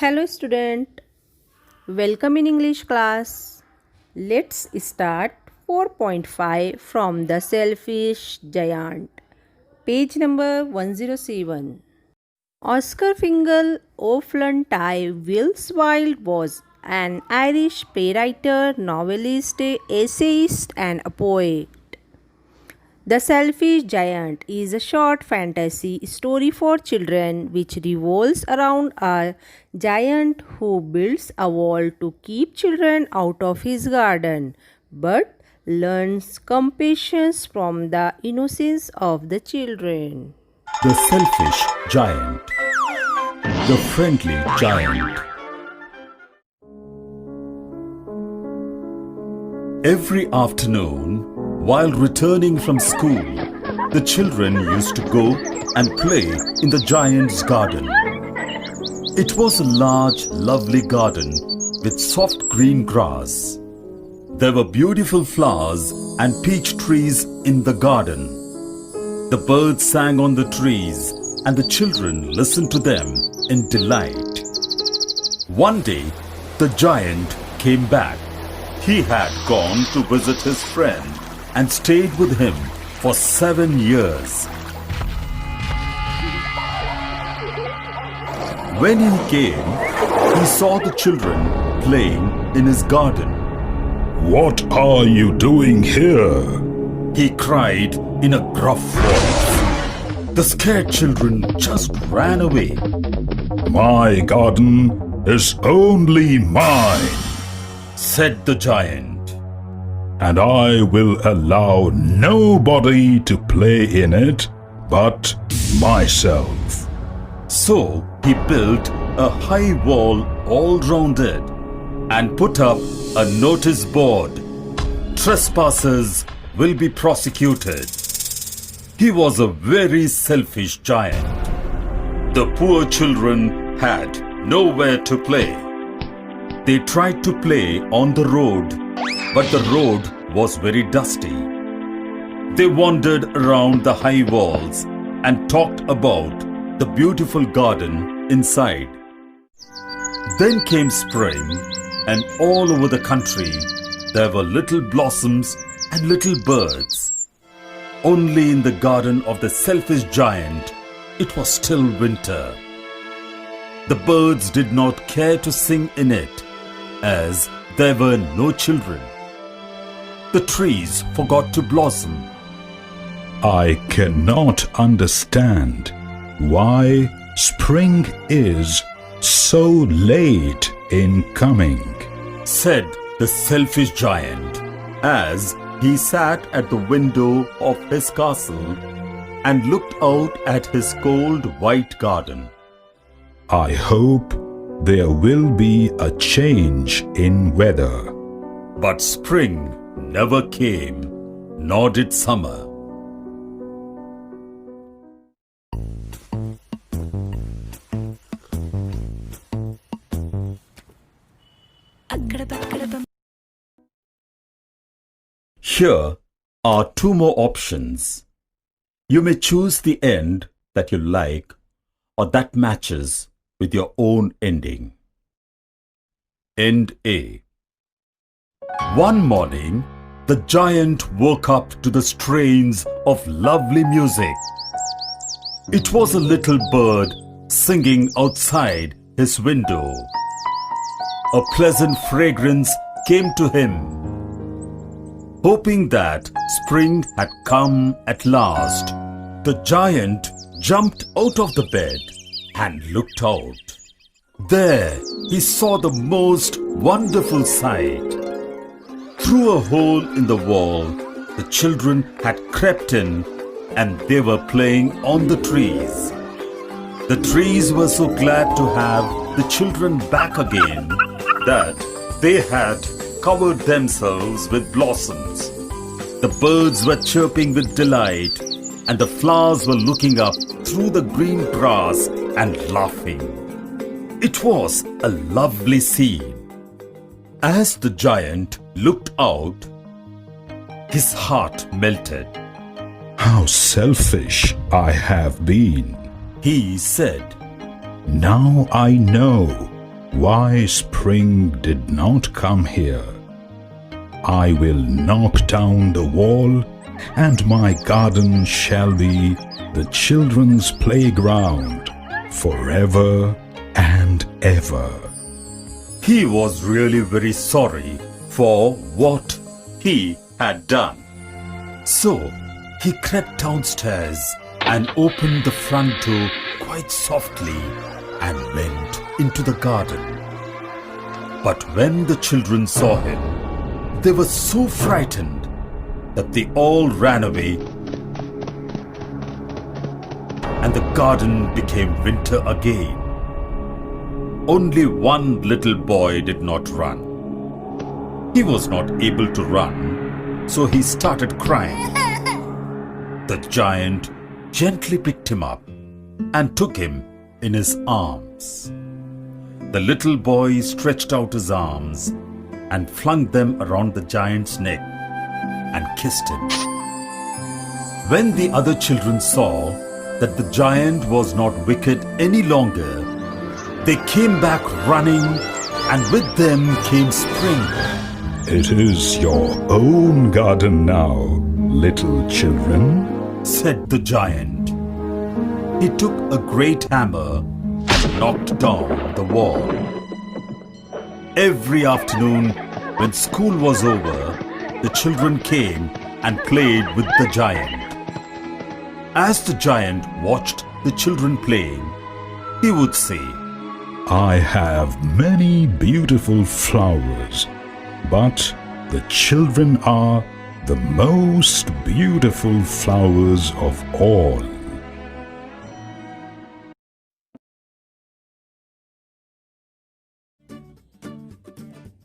Hello student, welcome in English class. Let's start 4.5 from The Selfish Giant. Page number 107. Oscar Fingal O'Flynn Wills-Wilde was an Irish playwright, novelist, essayist and a poet. The Selfish Giant is a short fantasy story for children which revolves around a giant who builds a wall to keep children out of his garden but learns compassion from the innocence of the children. The Selfish Giant. The Friendly Giant. Every afternoon, while returning from school, the children used to go and play in the giant's garden. It was a large, lovely garden with soft green grass. There were beautiful flowers and peach trees in the garden. The birds sang on the trees and the children listened to them in delight. One day, the giant came back. He had gone to visit his friend and stayed with him for 7 years. When he came, he saw the children playing in his garden. What are you doing here? He cried in a gruff voice. The scared children just ran away. My garden is only mine, Said the giant. and I will allow nobody to play in it but myself. So he built a high wall all round it and put up a notice board. Trespassers will be prosecuted. He was a very selfish giant. The poor children had nowhere to play. They tried to play on the road, but the road was very dusty. They wandered around the high walls and talked about the beautiful garden inside. Then came spring, and all over the country there were little blossoms and little birds. Only in the garden of the selfish giant it was still winter. The birds did not care to sing in it, as there were no children. The trees forgot to blossom. I cannot understand why spring is so late in coming. Said the selfish giant, as he sat at the window of his castle and looked out at his cold white garden. I hope there will be a change in weather. But spring never came, nor did summer. Here are 2 more options. You may choose the end that you like or that matches with your own ending. End A. One morning, the giant woke up to the strains of lovely music. It was a little bird singing outside his window. A pleasant fragrance came to him. Hoping that spring had come at last, the giant jumped out of the bed and looked out. There he saw the most wonderful sight. Through a hole in the wall, the children had crept in and they were playing on the trees. The trees were so glad to have the children back again that they had covered themselves with blossoms. The birds were chirping with delight, and the flowers were looking up through the green grass and laughing. It was a lovely scene. As the giant looked out, his heart melted. How selfish I have been. He said, Now I know why spring did not come here. I will knock down the wall, and my garden shall be the children's playground forever and ever. He was really very sorry for what he had done. So he crept downstairs and opened the front door quite softly and went into the garden. But when the children saw him, they were so frightened that they all ran away, and the garden became winter again. Only one little boy did not run. He was not able to run, so he started crying. The giant gently picked him up and took him in his arms. The little boy stretched out his arms and flung them around the giant's neck and kissed him. When the other children saw that the giant was not wicked any longer, they came back running, and with them came spring. It is your own garden now, little children, said the giant. He took a great hammer and knocked down the wall. Every afternoon, when school was over, the children came and played with the giant. As the giant watched the children playing, he would say, I have many beautiful flowers, but the children are the most beautiful flowers of all.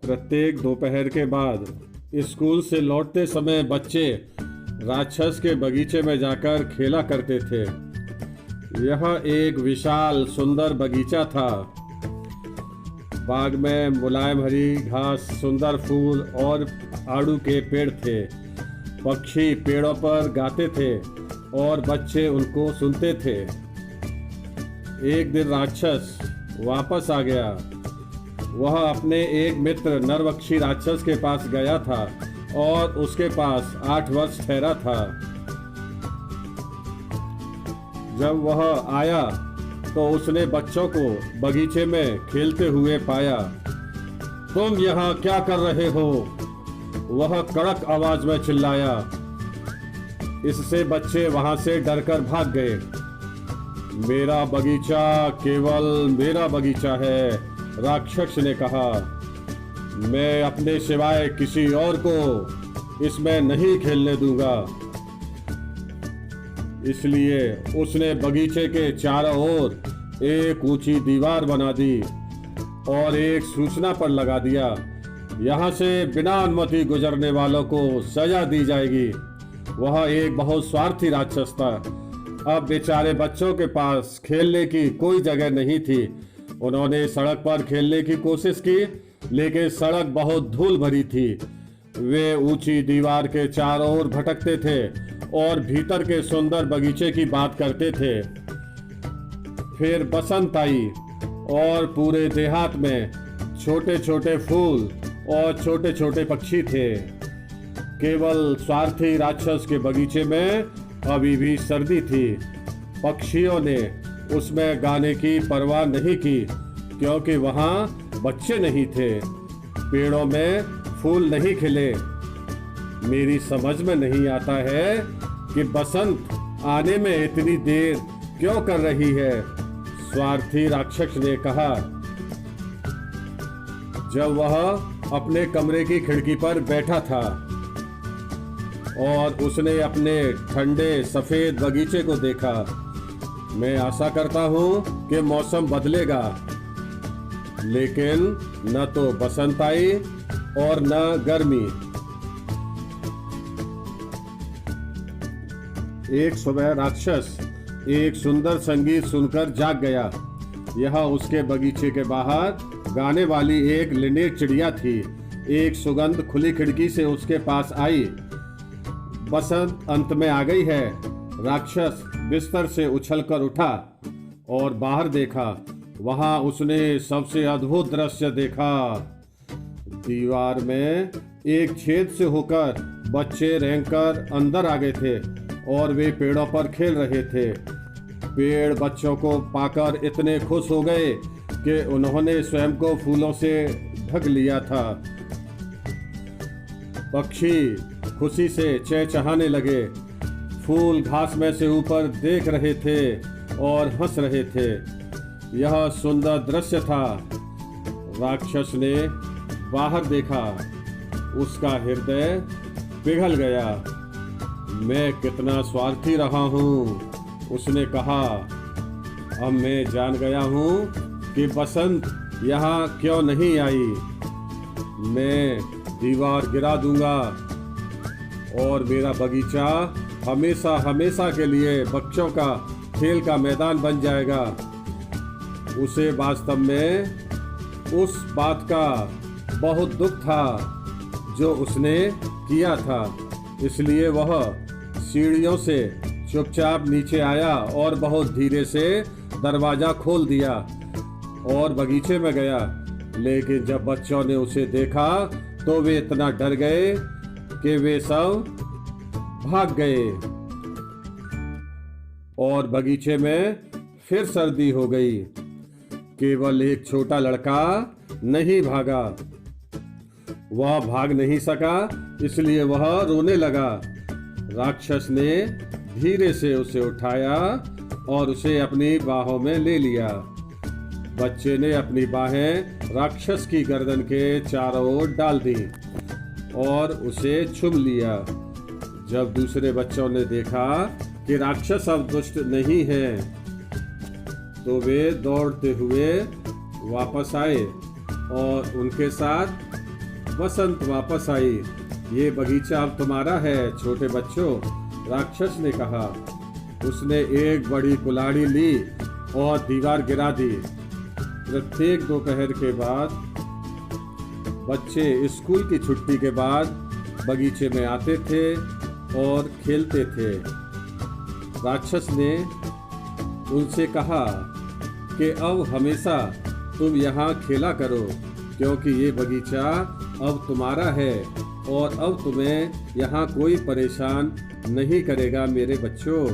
प्रत्येक दोपहर के बाद school से लौटते समय बच्चे राक्षस के बगीचे में जाकर खेला करते थे। यह एक विशाल सुंदर बगीचा था। बाग में मुलायम हरी घास, सुंदर फूल और आड़ू के पेड़ थे। पक्षी पेड़ों पर गाते थे और बच्चे उनको सुनते थे। एक दिन राक्षस वापस आ गया। वह अपने एक मित्र नरभक्षी राक्षस के पास गया था और उसके पास 8 वर्ष ठहरा था। जब वह आया तो उसने बच्चों को बगीचे में खेलते हुए पाया। तुम यहाँ क्या कर रहे हो? वह कड़क आवाज में चिल्लाया। इससे बच्चे वहां से डरकर भाग गए। मेरा बगीचा केवल मेरा बगीचा है, राक्षस ने कहा। मैं अपने सिवाय किसी और को इसमें नहीं खेलने दूंगा। इसलिए उसने बगीचे के चारों ओर एक ऊंची दीवार बना दी और एक सूचना पर लगा दिया, यहाँ से बिना अनुमति गुजरने वालों को सजा दी जाएगी। वह एक बहुत स्वार्थी राक्षस था। अब बेचारे बच्चों के पास खेलने की कोई जगह नहीं थी। उन्होंने सड़क पर खेलने की कोशिश की, लेकिन सड़क बहुत धूल भरी थी। वे ऊंची दीवार के चारों ओर भटकते थे और भीतर के सुंदर बगीचे की बात करते थे। फिर बसंत आई और पूरे देहात में छोटे छोटे फूल और छोटे छोटे पक्षी थे। केवल स्वार्थी राक्षस के बगीचे में अभी भी सर्दी थी। पक्षियों ने उसमें गाने की परवाह नहीं की, क्योंकि वहाँ बच्चे नहीं थे। पेड़ों में फूल नहीं खिले। मेरी समझ में नहीं आता है कि बसंत आने में इतनी देर क्यों कर रही है, स्वार्थी राक्षस ने कहा। जब वह अपने कमरे की खिड़की पर बैठा था और उसने अपने ठंडे सफेद बगीचे को देखा। मैं आशा करता हूँ कि मौसम बदलेगा, लेकिन न तो बसंत आई और न गर्मी। एक सुबह राक्षस एक सुंदर संगीत सुनकर जाग गया। यहाँ उसके बगीचे के बाहर गाने वाली एक लिनेट चिड़िया थी। एक सुगंध खुली खिड़की से उसके पास आई। बसंत अंत में आ गई है। राक्षस बिस्तर से उछलकर उठा और बाहर देखा वहां उसने सबसे अद्भुत दृश्य देखा। दीवार में एक छेद से होकर बच्चे रेंगकर अंदर आ गए थे और वे पेड़ों पर खेल रहे थे। पेड़ बच्चों को पाकर इतने खुश हो गए कि उन्होंने स्वयं को फूलों से ढक लिया था। पक्षी खुशी से चहचहाने लगे। फूल घास में से ऊपर देख रहे थे और हंस रहे थे। यह सुंदर दृश्य था। राक्षस ने बाहर देखा। उसका हृदय पिघल गया। मैं कितना स्वार्थी रहा हूँ, उसने कहा। अब मैं जान गया हूँ कि बसंत यहाँ क्यों नहीं आई। मैं दीवार गिरा दूंगा और मेरा बगीचा हमेशा हमेशा के लिए बच्चों का खेल का मैदान बन जाएगा। उसे वास्तव में उस बात का बहुत दुख था जो उसने किया था। इसलिए वह सीढ़ियों से चुपचाप नीचे आया और बहुत धीरे से दरवाजा खोल दिया और बगीचे में गया। लेकिन जब बच्चों ने उसे देखा तो वे इतना डर गए कि वे सब भाग गए और बगीचे में फिर सर्दी हो गई। केवल एक छोटा लड़का नहीं भागा। वह भाग नहीं सका, इसलिए वह रोने लगा। राक्षस ने धीरे से उसे उठाया और उसे अपनी बाहों में ले लिया। बच्चे ने अपनी बाहें राक्षस की गर्दन के चारों ओर डाल दी और उसे चूम लिया। जब दूसरे बच्चों ने देखा कि राक्षस अब दुष्ट नहीं है तो वे दौड़ते हुए वापस आए और उनके साथ बसंत वापस आई। ये बगीचा अब तुम्हारा है छोटे बच्चों, राक्षस ने कहा। उसने एक बड़ी कुल्हाड़ी ली और दीवार गिरा दी। प्रत्येक दोपहर के बाद बच्चे स्कूल की छुट्टी के बाद बगीचे में आते थे और खेलते थे। राक्षस ने उनसे कहा कि अब हमेशा तुम यहाँ खेला करो, क्योंकि ये बगीचा अब तुम्हारा है और अब तुम्हें यहाँ कोई परेशान नहीं करेगा मेरे बच्चों।